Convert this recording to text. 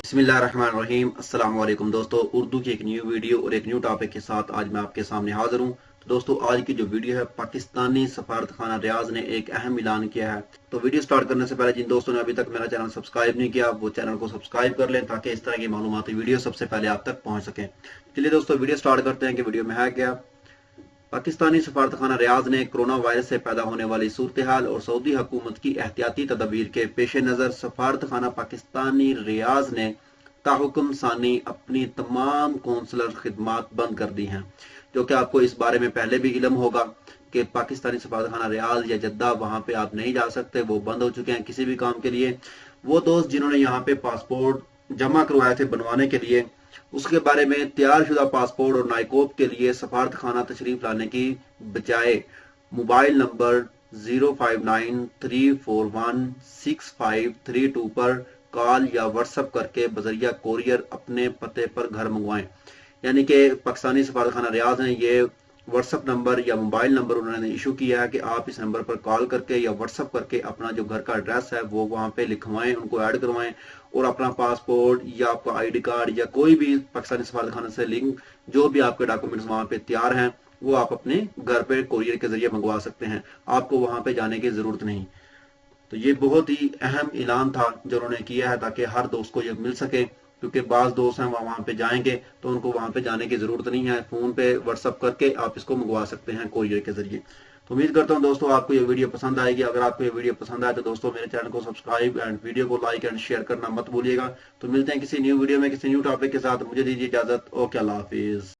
बिस्मिल्लाहिर्रहमानिर्रहीम। अस्सलाम वालेकुम दोस्तों, उर्दू की एक न्यू वीडियो और एक न्यू टॉपिक के साथ आज मैं आपके सामने हाजिर हूँ। तो दोस्तों, आज की जो वीडियो है, पाकिस्तानी सफारत खाना रियाज ने एक अहम ऐलान किया है। तो वीडियो स्टार्ट करने से पहले जिन दोस्तों ने अभी तक मेरा चैनल सब्सक्राइब नहीं किया, वो चैनल को सब्सक्राइब कर लें ताकि इस तरह की मालूमाती वीडियो सबसे पहले आप तक पहुंच सकें। चलिए दोस्तों, वीडियो स्टार्ट करते हैं कि वीडियो में है क्या। पाकिस्तानी सफारतखाना रियाज ने कोरोना वायरस से पैदा होने वाली सूरत हाल और सऊदी हुकूमत की एहतियाती तदबीर के पेश नज़र सफारतखाना पाकिस्तानी रियाज ने ताहुकुम सानी अपनी तमाम कौंसलर खिदमात बंद कर दी हैं। जो कि आपको इस बारे में पहले भी इल्म होगा कि पाकिस्तानी सफारतखाना रियाज या जद्दा वहां पे आप नहीं जा सकते, वो बंद हो चुके हैं किसी भी काम के लिए। वो दोस्त जिन्होंने यहाँ पे पासपोर्ट जमा करवाए थे बनवाने के लिए, उसके बारे में तैयार शुदा पासपोर्ट और नाइकोप के लिए सफारत खाना तशरीफ लाने की बजाय मोबाइल नंबर 0593416532 पर कॉल या व्हाट्सएप करके बजरिया कोरियर अपने पते पर घर मंगवाएं। यानी कि पाकिस्तानी सफारत खाना रियाज ने ये व्हाट्सएप नंबर या मोबाइल नंबर उन्होंने इशू किया है कि आप इस नंबर पर कॉल करके या व्हाट्सएप करके अपना जो घर का एड्रेस है वो वहां पे लिखवाएं, उनको ऐड करवाएं और अपना पासपोर्ट या आपका आईडी कार्ड या कोई भी पाकिस्तानी सफारत खाना से लिंक जो भी आपके डॉक्यूमेंट्स वहां पे तैयार हैं वो आप अपने घर पे कोरियर के जरिए मंगवा सकते हैं। आपको वहां पे जाने की जरूरत नहीं। तो ये बहुत ही अहम ऐलान था जो उन्होंने किया है ताकि हर दोस्त को ये मिल सके, क्योंकि बाज दोस्त हैं वहां पे जाएंगे तो उनको वहां पे जाने की जरूरत नहीं है। फोन पे व्हाट्सअप करके आप इसको मंगवा सकते हैं कोरियर के जरिए। तो उम्मीद करता हूं दोस्तों आपको ये वीडियो पसंद आएगी। अगर आपको ये वीडियो पसंद आए तो दोस्तों मेरे चैनल को सब्सक्राइब एंड वीडियो को लाइक एंड शेयर करना मत भूलिएगा। तो मिलते हैं किसी न्यू वीडियो में किसी न्यू टॉपिक के साथ। मुझे दीजिए इजाजत। ओके, अल्लाह हाफिज।